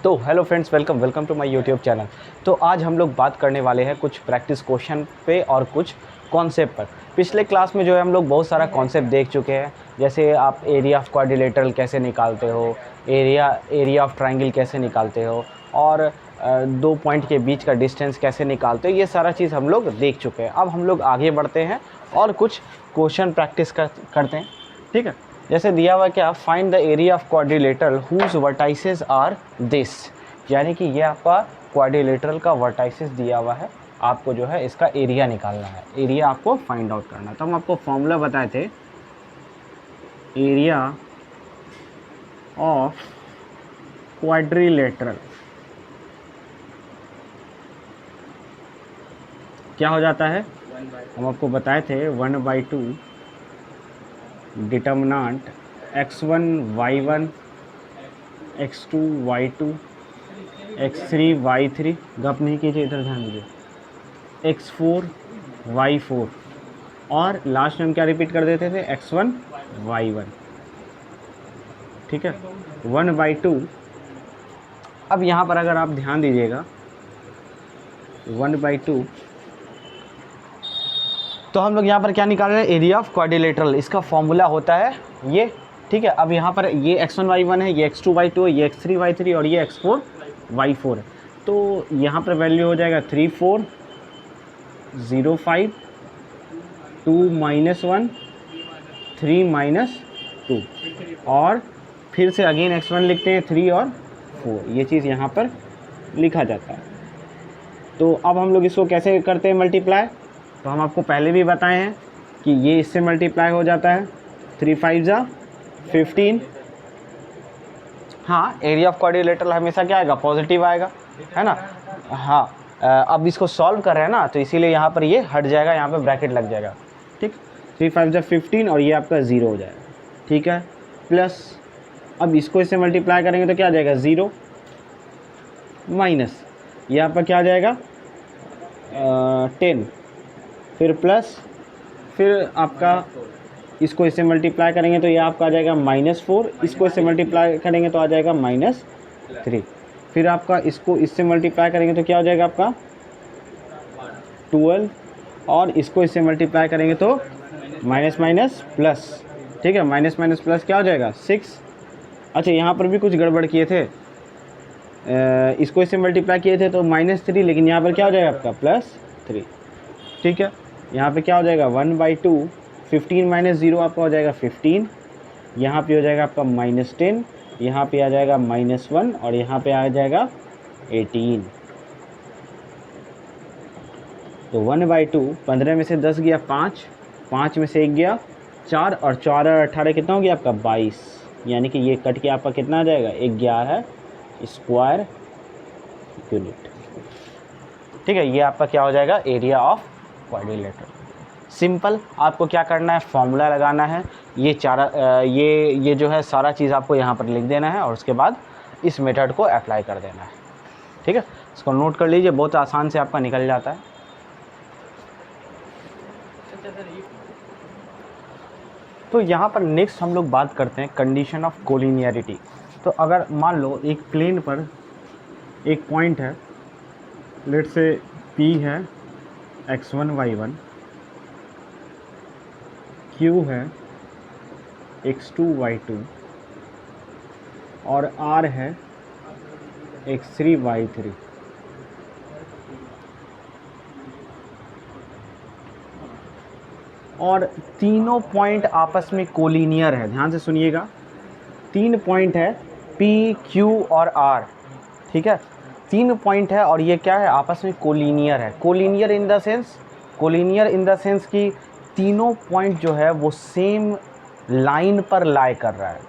तो hello friends, welcome to my YouTube channel. तो आज हम लोग बात करने वाले हैं कुछ प्रैक्टिस क्वेश्चन पे और कुछ कॉन्सेप्ट पर। पिछले क्लास में जो है हम लोग बहुत सारा कॉन्सेप्ट देख चुके हैं, जैसे आप एरिया ऑफ क्वाड्रिलेटरल कैसे निकालते हो, एरिया ऑफ ट्रायंगल कैसे निकालते हो, और दो पॉइंट के बीच का डिस्टेंस कैसे निकालते हो। ये सारा चीज़ हम लोग देख चुके हैं। अब हम लोग आगे बढ़ते हैं और कुछ क्वेश्चन प्रैक्टिस करते हैं, ठीक है। जैसे दिया हुआ क्या, find the area of quadrilateral whose vertices are this, यानी कि ये आपका क्वाड्रिलेटरल का वर्टाइसेस दिया हुआ है, आपको जो है इसका एरिया निकालना है, एरिया आपको फाइंड आउट करना है। तो हम आपको फॉर्मूला बताए थे, एरिया ऑफ क्वाड्रिलेटरल क्या हो जाता है, हम आपको बताए थे 1/2 determinant x1 y1 x2 y2 x3 y3, गप नहीं कीजिए, इधर ध्यान दीजिए, x4 y4, और लास्ट में हम क्या रिपीट कर देते थे, x1 y1, ठीक है, 1/2। अब यहाँ पर अगर आप ध्यान दीजिएगा 1/2, तो हम लोग यहाँ पर क्या निकाल रहे हैं, एरिया ऑफ क्वाड्रिलेटरल। इसका फॉर्मूला होता है ये, ठीक है। अब यहाँ पर ये x1 y1 है, ये x2 y2 है, ये x3 y3 और ये x4 y4 है। तो यहाँ पर वैल्यू हो जाएगा 3 4 0 5 2 -1 3 -2, और फिर से अगेन x1 लिखते हैं 3 और 4, ये चीज़ यहाँ पर लिखा जाता है। तो अब हम लोग इसको कैसे करते हैं मल्टीप्लाई, तो हम आपको पहले भी बताए हैं कि ये इससे मल्टीप्लाई हो जाता है, 3 5 15। हाँ, एरिया ऑफ क्वाड्रिलेटरल हमेशा क्या आएगा, पॉजिटिव आएगा, है ना। हाँ, अब इसको सॉल्व कर रहे हैं ना, तो इसीलिए यहाँ पर ये हट जाएगा, यहाँ पर ब्रैकेट लग जाएगा, ठीक। 3 5 15 और ये आपका 0 हो जाएगा, ठीक है। प्लस अब इसको इससे मल्टीप्लाई करेंगे तो क्या आ जाएगा, 0 माइनस ये आपका क्या आ जाएगा 10, फिर प्लस, फिर आपका इसको इससे मल्टीप्लाई करेंगे तो ये आपका आ जाएगा -4, इसको इससे मल्टीप्लाई करेंगे तो आ जाएगा -3, फिर आपका इसको इससे मल्टीप्लाई करेंगे तो क्या हो जाएगा आपका 12, और इसको इससे मल्टीप्लाई करेंगे तो माइनस माइनस प्लस, ठीक है, माइनस माइनस प्लस क्या हो जाएगा 6। अच्छा, यहाँ पर भी कुछ गड़बड़ किए थे, इसको इससे मल्टीप्लाई किए थे तो -3, लेकिन यहाँ पर क्या हो जाएगा आपका +3, ठीक है। यहाँ पे क्या हो जाएगा 1/2, 15 - 0 आपका हो जाएगा 15, यहाँ पे हो जाएगा आपका -10, यहाँ पे आ जाएगा -1, और यहाँ पे आ जाएगा 18। तो 1/2, 15 में से 10 गया 5, 5 में से 1 गया 4, और 4 और 18 कितना हो गया आपका 22, यानी कि ये कट के आपका कितना आ जाएगा 11 स्क्वायर यूनिट, ठीक है। ये आपका क्या हो जाएगा, एरिया ऑफ क्वाड्रिलेटरल। सिंपल, आपको क्या करना है, फॉर्मूला लगाना है, ये जो है सारा चीज़ आपको यहाँ पर लिख देना है, और उसके बाद इस मेथड को अप्लाई कर देना है, ठीक है। इसको नोट कर लीजिए, बहुत आसान से आपका निकल जाता है। तो यहाँ पर नेक्स्ट हम लोग बात करते हैं कंडीशन ऑफ कोलिनियरिटी। तो अगर मान लो एक प्लेन पर एक पॉइंट है, लेट से P है x1 y1, Q है x2 y2, और R है x3 y3। और तीनों पॉइंट आपस में कोलिनियर है, ध्यान से सुनिएगा, 3 पॉइंट है P, Q और R, ठीक है। 3 पॉइंट है और ये क्या है, आपस में कोलिनियर है। कोलिनियर इन द सेंस कि तीनों पॉइंट जो है वो सेम लाइन पर लाई कर रहा है,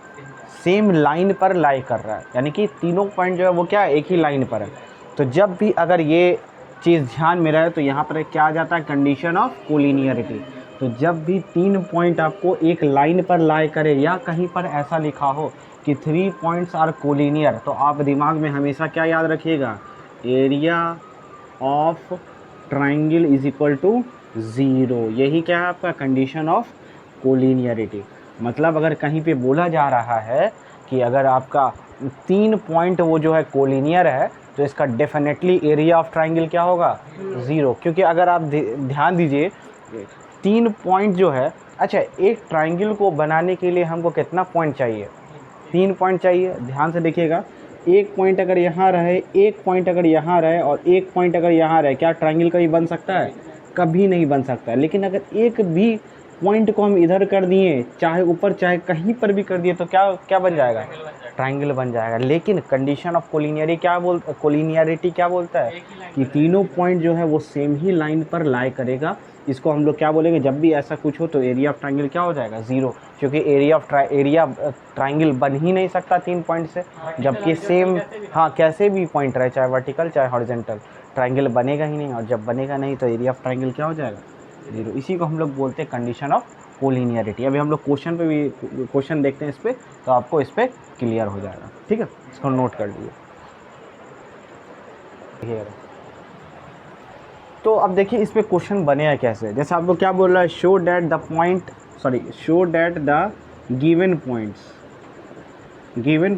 यानी कि तीनों पॉइंट जो है वो क्या है, एक ही लाइन पर है। तो जब भी अगर ये चीज़ ध्यान में रहे तो यहाँ पर क्या आ जाता है, कंडीशन ऑफ कोलिनियरिटी। तो जब भी 3 पॉइंट आपको एक लाइन पर लाई करे, या कहीं पर ऐसा लिखा हो कि 3 पॉइंट्स आर कोलिनियर, तो आप दिमाग में हमेशा क्या याद रखिएगा, area of triangle is equal to 0। यही क्या है आपका कंडीशन ऑफ कोलिनियरिटी। मतलब अगर कहीं पे बोला जा रहा है कि अगर आपका 3 पॉइंट वो जो है कोलिनियर है, तो इसका डेफिनेटली एरिया ऑफ ट्राइंगल क्या होगा, 0। क्योंकि अगर आप ध्यान दीजिए 3 पॉइंट जो है, अच्छा एक ट्राइंगल को बनाने के लिए हमको कितना पॉइंट चाहिए, 3 पॉइंट चाहिए। ध्यान से देखिएगा, एक पॉइंट अगर यहाँ रहे, एक पॉइंट अगर यहाँ रहे और एक पॉइंट अगर यहाँ रहे, क्या ट्राइंगल कभी बन सकता है, कभी नहीं बन सकता है। लेकिन अगर एक भी पॉइंट को हम इधर कर दिए, चाहे ऊपर चाहे कहीं पर भी कर दिए, तो क्या क्या बन जाएगा, ट्राइंगल बन जाएगा। लेकिन कंडीशन ऑफ कोलिनियरिटी क्या बोलता है कि तीनों पॉइंट जो है वो सेम ही लाइन पर लाई करेगा। इसको हम लोग क्या बोलेंगे, जब भी ऐसा कुछ हो तो एरिया ऑफ ट्राइंगल क्या हो जाएगा, 0। क्योंकि एरिया ट्राइंगल बन ही नहीं सकता 3 पॉइंट से, जबकि सेम, हाँ कैसे भी पॉइंट रहे, चाहे वर्टिकल चाहे हॉरिजॉन्टल, ट्राइंगल बनेगा ही नहीं। और जब बनेगा नहीं तो एरिया ऑफ ट्राइंगल क्या हो जाएगा, 0। इसी को हम लोग बोलते हैं कंडीशन ऑफ कोलिनियरिटी। अभी हम लोग क्वेश्चन पे भी क्वेश्चन देखते हैं इस पर, तो आपको इस पर क्लियर हो जाएगा। ठीक है, इसको नोट कर लीजिए। तो अब देखिए इस पे क्वेश्चन बने हैं कैसे। जैसे आपको क्या बोल रहा है, show that the given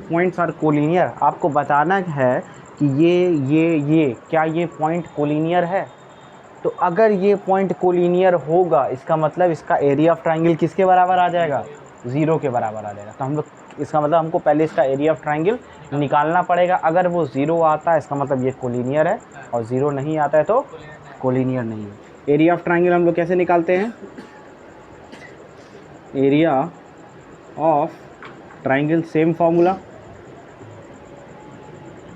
points are collinear. आपको बताना है कि ये क्या ये पॉइंट कोलिनियर है। तो अगर ये पॉइंट कोलिनियर होगा, इसका मतलब इसका एरिया ऑफ ट्राइंगल किसके बराबर आ जाएगा, 0 के बराबर आ जाएगा। तो हम लोग, इसका मतलब हमको पहले इसका एरिया ऑफ ट्राइंगल निकालना पड़ेगा। अगर वो 0 आता है, इसका मतलब ये कोलिनियर है, और 0 नहीं आता है तो कोलिनियर नहीं है। एरिया ऑफ ट्राइंगल हम लोग कैसे निकालते हैं, area of triangle same formula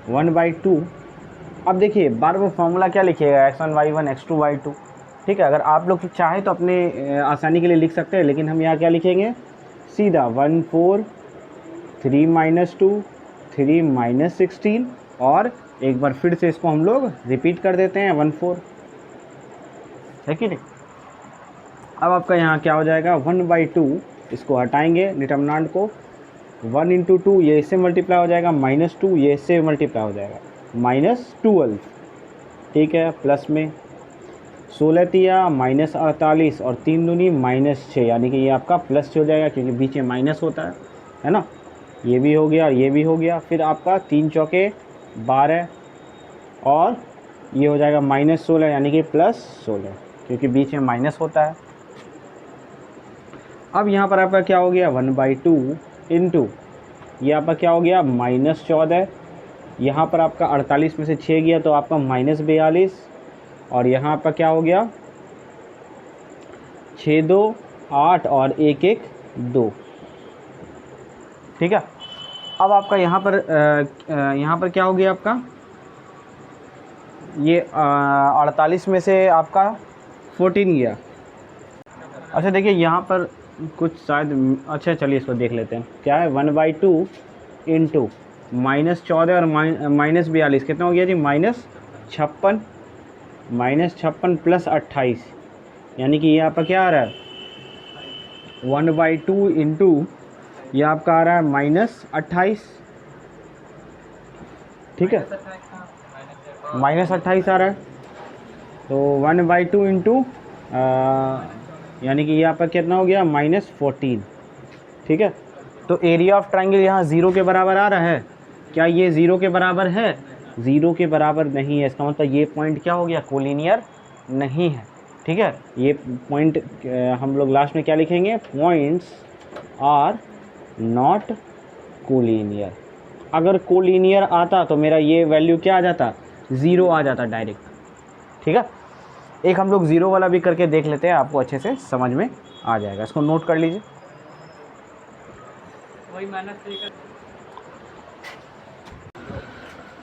1/2। अब देखिए बार बार फॉर्मूला क्या लिखिएगा, x1 y1 x2 y2। ठीक है, अगर आप लोग चाहे तो अपने आसानी के लिए लिख सकते हैं, लेकिन हम यहाँ क्या लिखेंगे, सीधा 1 4 3 - 2 3 - 16, और एक बार फिर से इसको हम लोग रिपीट कर देते हैं 1 4, है कि नहीं। अब आपका यहाँ क्या हो जाएगा, 1/2, इसको हटाएंगे डिटर्मिनेंट को, 1 × 2 ये इससे मल्टीप्लाई हो जाएगा, -2 ये इससे मल्टीप्लाई हो जाएगा, -12। ठीक है, प्लस में 16 तिया -48 और 3 दूनी -6, यानी कि ये आपका प्लस हो जाएगा क्योंकि बीच में माइनस होता है ना। ये भी हो गया और ये भी हो गया। फिर आपका 3 चौके 12 और ये हो जाएगा -16 यानी कि +16, क्योंकि बीच में माइनस होता है। अब यहाँ पर आपका क्या हो गया, 1/2 इंटू ये आपका क्या हो गया, -14। यहाँ पर आपका 48 में से 6 गया तो आपका -42, और यहाँ आपका क्या हो गया, 6 2 8 और 1 1 2। ठीक है, अब आपका यहाँ पर क्या हो गया, आपका ये 48 में से आपका 14 गया। अच्छा देखिए यहाँ पर कुछ शायद, अच्छा चलिए इसको देख लेते हैं क्या है, 1/2 इंटू -14 और -42 कितना हो गया जी, -56 + 28, यानी कि ये आपका क्या आ रहा है, 1/2 इंटू ये आपका आ रहा है -28। ठीक है, -28 आ रहा है, तो 1/2 इंटू यानी कि ये आपका कितना हो गया, -14। ठीक है, तो एरिया ऑफ ट्राइंगल यहाँ 0 के बराबर आ रहा है। क्या ये 0 के बराबर है, 0 के बराबर नहीं है। इसका मतलब ये पॉइंट क्या हो गया, कोलिनियर नहीं है। ठीक है, ये पॉइंट हम लोग लास्ट में क्या लिखेंगे, पॉइंट्स आर नॉट कोलिनियर। अगर कोलिनियर आता तो मेरा ये वैल्यू क्या आ जाता, 0 आ जाता डायरेक्ट। ठीक है, एक हम लोग 0 वाला भी करके देख लेते हैं, आपको अच्छे से समझ में आ जाएगा। इसको नोट कर लीजिए।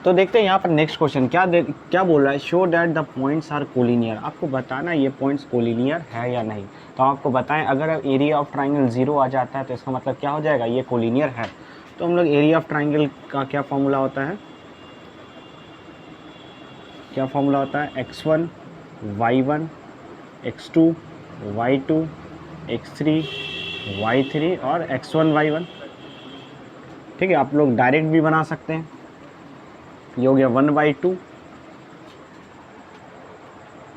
तो देखते हैं यहाँ पर नेक्स्ट क्वेश्चन क्या बोल रहा है, show that the points are collinear. आपको बताना ये पॉइंट्स कोलिनियर है या नहीं। तो आपको बताएं, अगर एरिया ऑफ ट्राइंगल 0 आ जाता है तो इसका मतलब क्या हो जाएगा, ये कोलिनियर है। तो हम लोग एरिया ऑफ ट्राइंगल का क्या फॉर्मूला होता है, x1 y1 x2 y2 x3 y3 और x1 y1। ठीक है, आप लोग डायरेक्ट भी बना सकते हैं। ये हो गया 1/2।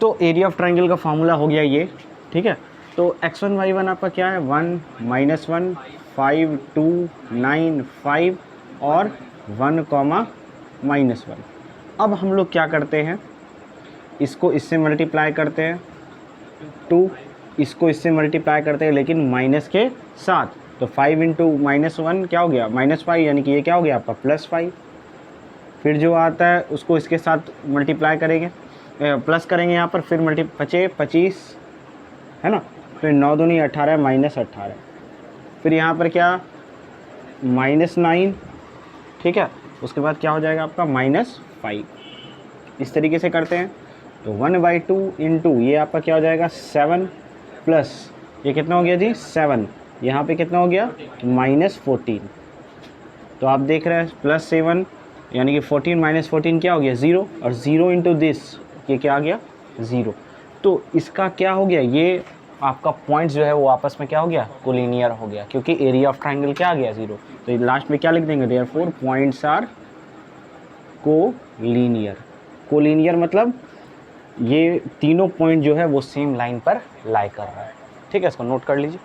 तो एरिया ऑफ ट्राइंगल का फार्मूला हो गया ये। ठीक है, तो x1 y1 आपका क्या है, 1 - 1 5 2 9 5 और 1, -1। अब हम लोग क्या करते हैं, इसको इससे मल्टीप्लाई करते हैं 2, इसको इससे मल्टीप्लाई करते हैं लेकिन माइनस के साथ। तो 5 इंटू -1 क्या हो गया, -5, यानी कि ये क्या हो गया आपका +5। फिर जो आता है उसको इसके साथ मल्टीप्लाई करेंगे, प्लस करेंगे यहाँ पर, फिर 25 है ना, फिर 9 दूनी 18 -18, फिर यहाँ पर क्या -9, ठीक है। उसके बाद क्या हो जाएगा आपका -5। इस तरीके से करते हैं। तो 1/2 इंटू ये आपका क्या हो जाएगा 7 प्लस ये कितना हो गया जी 7, यहाँ पे कितना हो गया -14। तो आप देख रहे हैं +7 यानी कि 14 -14 क्या हो गया 0, और 0 इंटू दिस ये क्या आ गया 0। तो इसका क्या हो गया, ये आपका पॉइंट्स जो है वो आपस में क्या हो गया कोलिनियर हो गया, क्योंकि एरिया ऑफ ट्राइंगल क्या आ गया 0। तो लास्ट में क्या लिख देंगे, therefore points are collinear. Collinear मतलब ये तीनों पॉइंट जो है वो सेम लाइन पर लाई कर रहा है, ठीक है। इसको नोट कर लीजिए।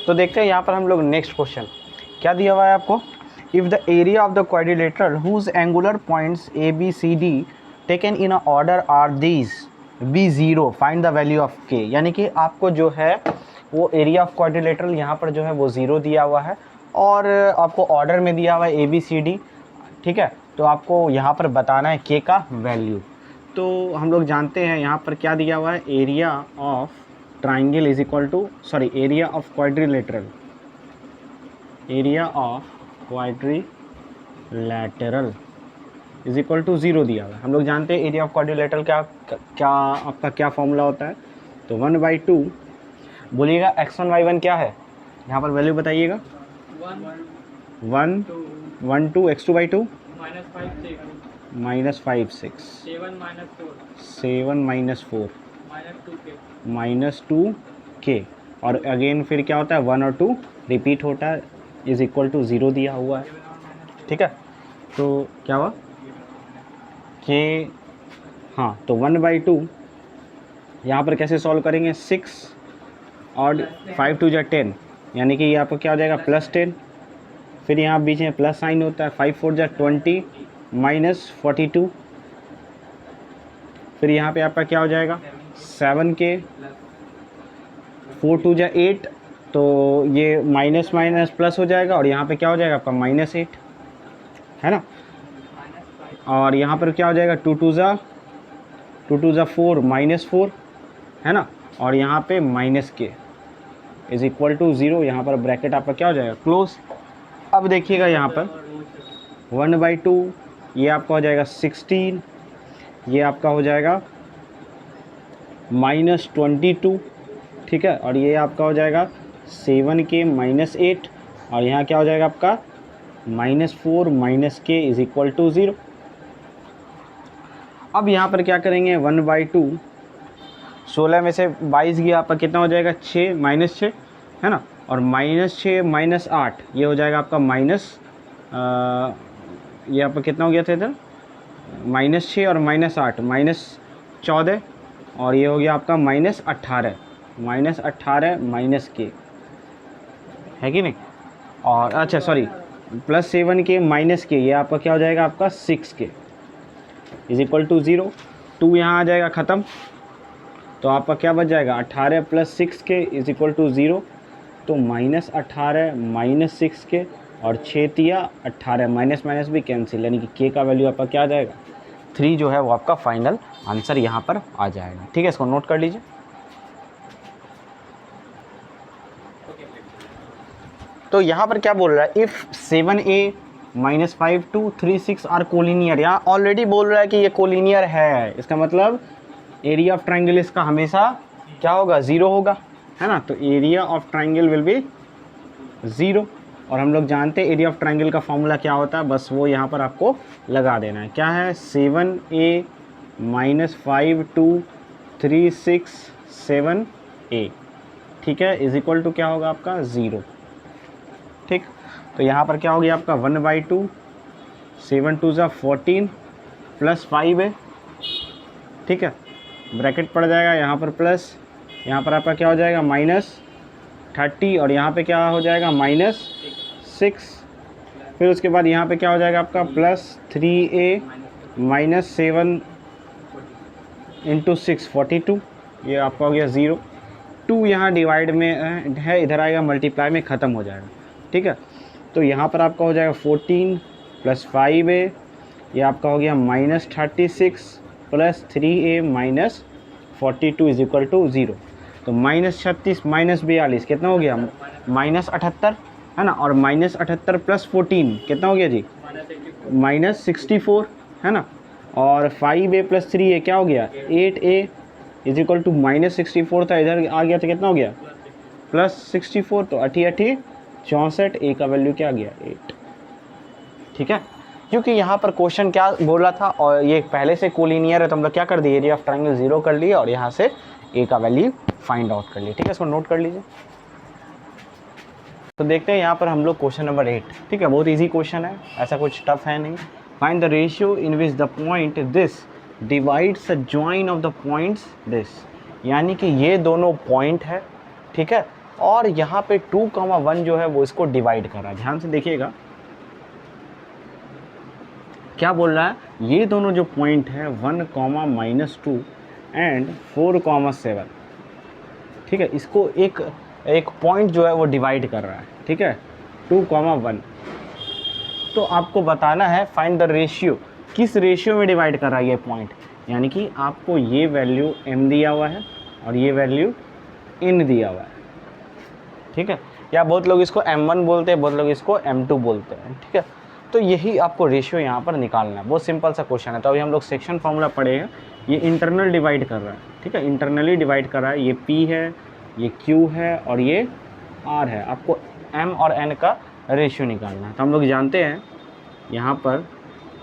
तो देखते हैं यहाँ पर हम लोग नेक्स्ट क्वेश्चन क्या दिया हुआ है आपको। If the area of the quadrilateral whose angular points ABCD taken in a order are these B0 find the value of K, यानी कि आपको जो है वो एरिया ऑफ क्वाड्रिलेटरल यहाँ पर जो है वो 0 दिया हुआ है और आपको ऑर्डर में दिया हुआ है ABCD, ठीक है। तो आपको यहाँ पर बताना है K का वैल्यू। तो हम लोग जानते हैं यहाँ पर क्या दिया हुआ है, area of triangle is equal to area of quadrilateral, area of quadrilateral is equal to 0 दिया हुआ है। हम लोग जानते हैं एरिया ऑफ क्वाड्रिलेटरल क्या आपका क्या फॉर्मूला होता है। तो 1/2 बोलिएगा x1 y1 क्या है, यहाँ पर वैल्यू बताइएगा 1 2 x2/2 -5 6 7 -4 -2k, और अगेन फिर क्या होता है 1 और 2 रिपीट होता है, इज इक्वल टू 0 दिया हुआ है, ठीक है। तो क्या हुआ कि हाँ, तो 1/2 यहाँ पर कैसे सॉल्व करेंगे, 6 और 5 2 जा 10, यानी कि ये आपको क्या हो जाएगा +10, फिर यहाँ बीच में प्लस साइन होता है, 5 4 जा 20 -42, फिर यहाँ पे आपका क्या हो जाएगा 7k, 4 2 जा 8, तो ये माइनस माइनस प्लस हो जाएगा और यहाँ पे क्या हो जाएगा आपका -8 है ना, और यहाँ पर क्या हो जाएगा 2 2 जा 4 -4 है ना, और यहाँ पे -k इज इक्वल टू 0, यहाँ पर ब्रैकेट आपका क्या हो जाएगा क्लोज। अब देखिएगा यहाँ पर 1/2 ये आपका हो जाएगा 16, ये आपका हो जाएगा -22, ठीक है, और ये आपका हो जाएगा 7k -8, और यहाँ क्या हो जाएगा आपका -4 -k इज इक्वल टू 0। अब यहाँ पर क्या करेंगे 1/2 16 में से 22 गया आपका कितना हो जाएगा 6 -6 है ना, और -6 -8 ये हो जाएगा आपका ये आपका कितना हो गया था इधर -6 और -8 -14, और ये हो गया आपका -18 -k है कि नहीं, और अच्छा सॉरी +7k -k ये आपका क्या हो जाएगा आपका 6k इज इक्वल टू 0। 2 यहाँ आ जाएगा ख़त्म, तो आपका क्या बच जाएगा 18 + 6k इज इक्वल टू 0, तो -18 -6k और 6 तिया 18, माइनस माइनस भी कैंसिल, यानी कि k का वैल्यू आपका क्या आ जाएगा 3 जो है वो आपका फाइनल आंसर यहाँ पर आ जाएगा, ठीक है। इसको नोट कर लीजिए। तो यहाँ पर क्या बोल रहा है, इफ़ 7a -5 2 3 6 आर कोलिनियर, यहाँ ऑलरेडी बोल रहा है कि ये कोलिनियर है, इसका मतलब एरिया ऑफ ट्राइंगल इसका हमेशा क्या होगा 0 होगा, है ना। तो area of triangle will be 0, और हम लोग जानते हैं एरिया ऑफ ट्राइंगल का फॉर्मूला क्या होता है, बस वो यहाँ पर आपको लगा देना है। क्या है 7a -5 2 3 6 7a, ठीक है, इज इक्वल टू क्या होगा आपका 0, ठीक। तो यहाँ पर क्या हो गया आपका 1/2 7 2 जा 14 +5 है, ठीक है, ब्रैकेट पड़ जाएगा यहाँ पर प्लस, यहाँ पर आपका क्या हो जाएगा -30, और यहाँ पे क्या हो जाएगा 6, फिर उसके बाद यहाँ पे क्या हो जाएगा आपका +3a - 7 × 6 42, ये आपका हो गया 0। 2 यहाँ डिवाइड में है, इधर आएगा मल्टीप्लाई में ख़त्म हो जाएगा, ठीक है। तो यहाँ पर आपका हो जाएगा 14 + 5a, ये आपका हो गया -36 + 3a - 42 = 0। तो -36 - 42 कितना हो गया, -78 है ना, और -78 + 14 कितना हो गया जी, -64 है ना, और 5a + 3a क्या हो गया, 8a = -64 था, इधर आ गया तो कितना हो गया, +64। तो 8 8 64, a का वैल्यू क्या आ गया, 8, ठीक है। क्योंकि यहाँ पर क्वेश्चन क्या बोला था और ये पहले से कोलिनियर है, तो हम लोग क्या कर दिए, एरिया ऑफ ट्रायंगल 0 कर लिए और यहाँ से a का वैल्यू फाइंड आउट कर लिए, ठीक है। इसको नोट कर लीजिए। तो देखते हैं यहाँ पर हम लोग क्वेश्चन नंबर 8, ठीक है, बहुत इजी क्वेश्चन है, ऐसा कुछ टफ है नहीं। Find the ratio in which the point this divides the join of the points this, यानी कि ये दोनों पॉइंट है, ठीक है, और यहाँ पे 2, 1 जो है वो इसको डिवाइड कर रहा है। ध्यान से देखिएगा क्या बोल रहा है, ये दोनों जो पॉइंट है 1, -2 एंड 4, 7, ठीक है, इसको एक पॉइंट जो है वो डिवाइड कर रहा है, ठीक है, 2, 1। तो आपको बताना है फाइंड द रेशियो, किस रेशियो में डिवाइड कर रहा है ये पॉइंट, यानी कि आपको ये वैल्यू m दिया हुआ है और ये वैल्यू n दिया हुआ है, ठीक है, या बहुत लोग इसको m1 बोलते हैं, बहुत लोग इसको m2 बोलते हैं, ठीक है। तो यही आपको रेशियो यहाँ पर निकालना है, बहुत सिंपल सा क्वेश्चन है। तो अभी हम लोग सेक्शन फार्मूला पढ़े हैं, ये इंटरनल डिवाइड कर रहा है, ठीक है, इंटरनली डिवाइड कर रहा है, ये p है, ये q है और ये r है, आपको m और n का रेशियो निकालना है। तो हम लोग जानते हैं यहाँ पर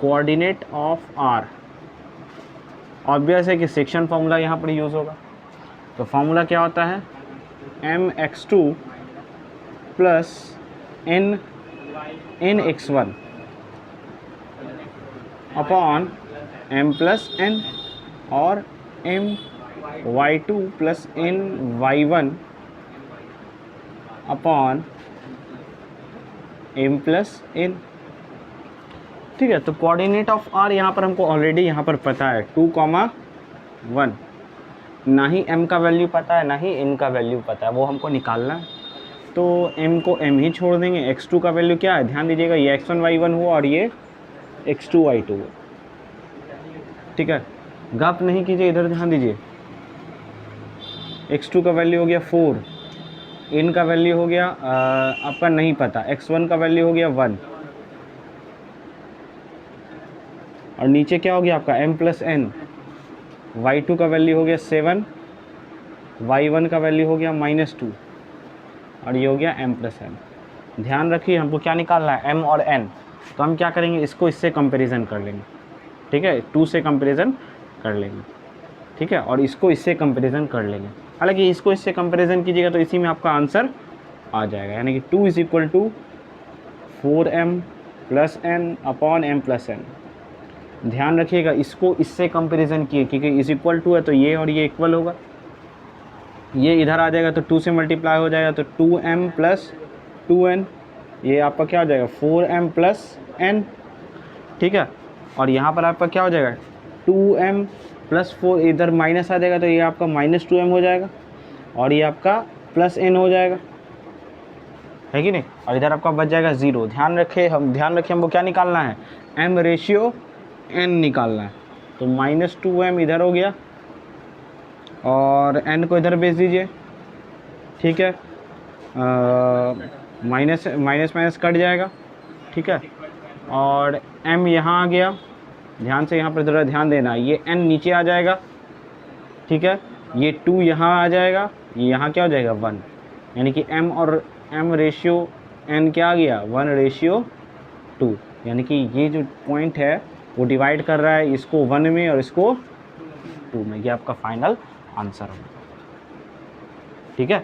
कोऑर्डिनेट ऑफ r, ऑब्वियस है कि सेक्शन फार्मूला यहाँ पर यूज़ होगा। तो फार्मूला क्या होता है, mx2 + nx1 upon m + n और my2 + ny1 upon m + n, ठीक है। तो कोऑर्डिनेट ऑफ r यहाँ पर हमको ऑलरेडी यहाँ पर पता है 2, 1, ना ही m का वैल्यू पता है ना ही n का वैल्यू पता है, वो हमको निकालना है। तो m को m ही छोड़ देंगे, x2 का वैल्यू क्या है, ध्यान दीजिएगा, ये x1 y1 हुआ और ये x2 y2 हुआ, ठीक है, गप नहीं कीजिए, इधर ध्यान दीजिए। x2 का वैल्यू हो गया 4, n का वैल्यू हो गया आपका नहीं पता, x1 का वैल्यू हो गया 1 और नीचे क्या हो गया आपका m + n, y2 का वैल्यू हो गया 7, y1 का वैल्यू हो गया -2 और ये हो गया m + n। ध्यान रखिए हमको क्या निकालना है, m और n। तो हम क्या करेंगे, इसको इससे कंपैरिजन कर लेंगे, ठीक है, 2 से कंपैरिजन कर लेंगे, ठीक है, और इसको इससे कंपैरिजन कर लेंगे। हालांकि इसको इससे कंपैरिजन कीजिएगा तो इसी में आपका आंसर आ जाएगा, यानी कि 2 = 4m + n upon m + n। ध्यान रखिएगा इसको इससे कंपैरिजन किए, क्योंकि इज इक्वल टू है तो ये और ये इक्वल होगा, ये इधर आ जाएगा तो 2 से मल्टीप्लाई हो जाएगा, तो 2m + 2n, ये आपका क्या हो जाएगा 4m + n, ठीक है, और यहाँ पर आपका क्या हो जाएगा 2m + 4, इधर माइनस आ जाएगा तो ये आपका -2m हो जाएगा और ये आपका +n हो जाएगा, है कि नहीं, और इधर आपका बच जाएगा 0। ध्यान रखें हमको क्या निकालना है, m रेशियो n निकालना है। तो -2m इधर हो गया और n को इधर भेज दीजिए, ठीक है, माइनस कट जाएगा, ठीक है, और m यहाँ आ गया, ध्यान से यहाँ पर ज़रा ध्यान देना, ये n नीचे आ जाएगा, ठीक है, ये 2 यहाँ आ जाएगा, ये यहाँ क्या हो जाएगा 1, यानी कि m और m रेशियो n क्या आ गया 1:2, यानी कि ये जो पॉइंट है वो डिवाइड कर रहा है इसको 1 में और इसको 2 में, ये आपका फाइनल आंसर होगा, ठीक है।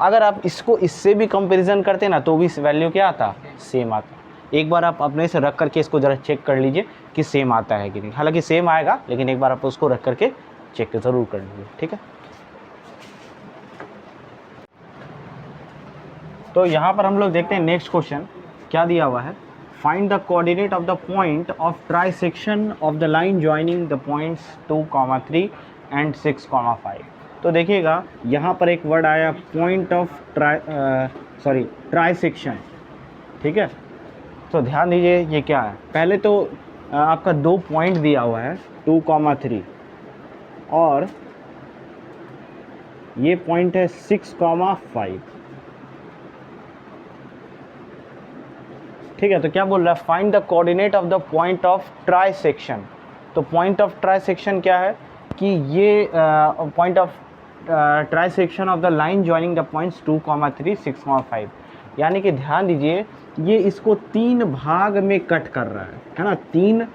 अगर आप इसको इससे भी कंपैरिजन करते ना तो भी वैल्यू क्या आता, सेम आता। एक बार आप अपने से रख करके इसको ज़रा चेक कर लीजिए कि सेम आता है कि नहीं, हालांकि सेम आएगा लेकिन एक बार आप उसको रख करके चेक ज़रूर कर लीजिए, ठीक है। तो यहाँ पर हम लोग देखते हैं नेक्स्ट क्वेश्चन, क्या दिया हुआ है, find the coordinate of the point of trisection of the line joining the points 2,3 and 6,5। तो देखिएगा यहाँ पर एक वर्ड आया पॉइंट ऑफ ट्राइसेक्शन, ठीक है। तो ध्यान दीजिए ये क्या है, पहले तो आपका 2 पॉइंट दिया हुआ है 2,3 और ये पॉइंट है 6,5, ठीक है। तो क्या बोल रहा है, find the coordinate of the point of trisection. तो पॉइंट ऑफ ट्राइसेक्शन क्या है कि ये point of trisection of the line joining the points 2,3 6,5, यानी कि ध्यान दीजिए ये इसको 3 भाग में कट कर रहा है ना, 3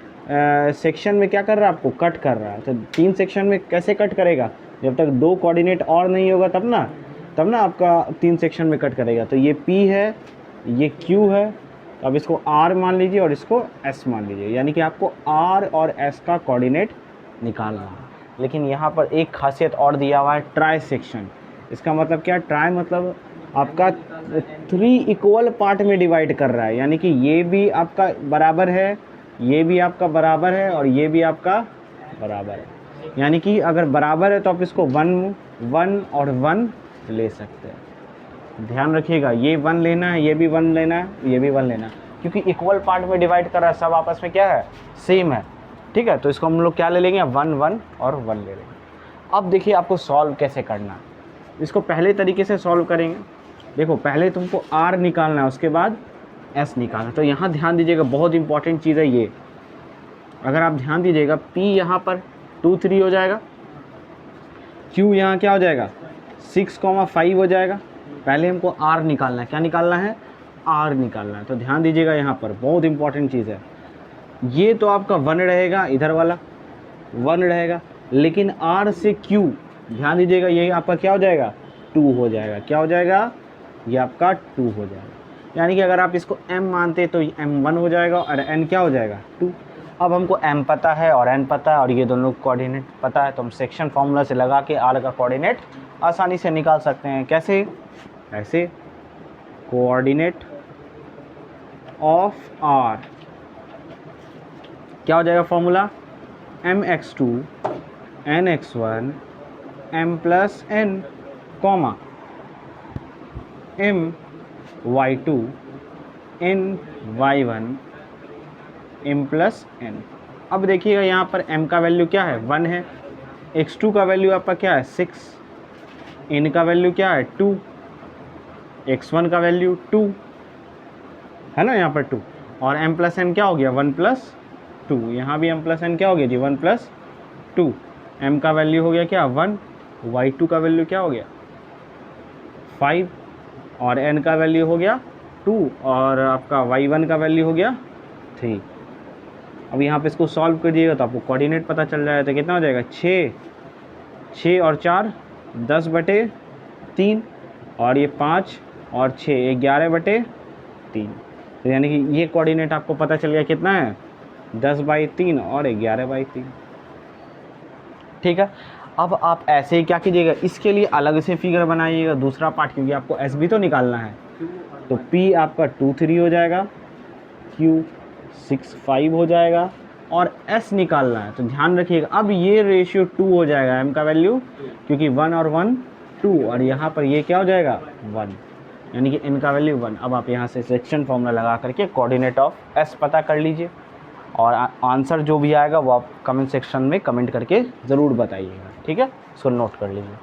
सेक्शन में क्या कर रहा है, आपको कट कर रहा है। तो 3 सेक्शन में कैसे कट करेगा, जब तक 2 कोऑर्डिनेट और नहीं होगा तब ना आपका 3 सेक्शन में कट करेगा। तो ये P है, ये Q है, अब इसको R मान लीजिए और इसको S मान लीजिए, यानी कि आपको R और S का कोऑर्डिनेट निकालना है। लेकिन यहाँ पर एक खासियत और दिया हुआ है, ट्राई सेक्शन। इसका मतलब क्या, ट्राई मतलब आपका 3 इक्वल पार्ट में डिवाइड कर रहा है, यानी कि ये भी आपका बराबर है, ये भी आपका बराबर है और ये भी आपका बराबर है। यानी कि अगर बराबर है तो आप इसको 1 1 और 1 ले सकते हैं। ध्यान रखिएगा, ये 1 लेना है, ये भी 1 लेना है, ये भी 1 लेना है, क्योंकि इक्वल पार्ट में डिवाइड कर रहा है, सब आपस में क्या है, सेम है, ठीक है। तो इसको हम लोग क्या ले लेंगे, 1 1 और 1 ले लेंगे। अब देखिए आपको सॉल्व कैसे करना है, इसको पहले तरीके से सॉल्व करेंगे। देखो पहले तुमको R निकालना है, उसके बाद S निकालना है। तो यहाँ ध्यान दीजिएगा, बहुत इंपॉर्टेंट चीज़ है ये, अगर आप ध्यान दीजिएगा P यहाँ पर 2 3 हो जाएगा, Q यहाँ क्या हो जाएगा 6,5 हो जाएगा। पहले हमको R निकालना है, क्या निकालना है, R निकालना है। तो ध्यान दीजिएगा यहाँ पर बहुत इंपॉर्टेंट चीज़ है, ये तो आपका 1 रहेगा, इधर वाला 1 रहेगा, लेकिन R से Q ध्यान दीजिएगा ये आपका क्या हो जाएगा 2 हो जाएगा। क्या हो जाएगा, ये आपका 2 हो जाएगा। यानी कि अगर आप इसको M मानते तो M 1 हो जाएगा और N क्या हो जाएगा 2। अब हमको M पता है और N पता है और ये दोनों कोऑर्डिनेट पता है, तो हम सेक्शन फार्मूला से लगा के R का कोऑर्डिनेट आसानी से निकाल सकते हैं। कैसे, ऐसे कोऑर्डिनेट ऑफ R क्या हो जाएगा formula, mx2 nx1 m plus n comma my2 ny1 m plus n। अब देखिएगा यहाँ पर m का वैल्यू क्या है 1 है, x2 का वैल्यू आपका क्या है 6, n का वैल्यू क्या है 2, x1 का वैल्यू 2 है ना, यहाँ पर 2, और m प्लस n क्या हो गया 1 प्लस 2, यहाँ भी m प्लस n क्या हो गया जी 1 प्लस 2। m का वैल्यू हो गया क्या 1, y2 का वैल्यू क्या हो गया 5 और n का वैल्यू हो गया 2 और आपका y1 का वैल्यू हो गया 3। अब यहाँ पे इसको सॉल्व कर दिएगा तो आपको कोऑर्डिनेट पता चल जाएगा। तो कितना हो जाएगा 6 और 4 10/3 और ये 5 और 6 11/3। तो यानी कि ये कोऑर्डिनेट आपको पता चल गया कितना है 10/3 और 11/3, ठीक है। अब आप ऐसे ही क्या कीजिएगा, इसके लिए अलग से फिगर बनाइएगा दूसरा पार्ट, क्योंकि आपको S भी तो निकालना है। तो P आपका 2 3 हो जाएगा, Q 6 5 हो जाएगा और S निकालना है। तो ध्यान रखिएगा अब ये रेशियो 2 हो जाएगा, M का वैल्यू क्योंकि 1 और 1 2 और यहाँ पर ये क्या हो जाएगा 1, यानी कि N का वैल्यू 1। अब आप यहाँ से सेक्शन फॉर्मूला लगा करके कोऑर्डिनेट ऑफ S पता कर लीजिए और आंसर जो भी आएगा वो आप कमेंट सेक्शन में कमेंट करके ज़रूर बताइएगा, ठीक है। इसको नोट कर लीजिए।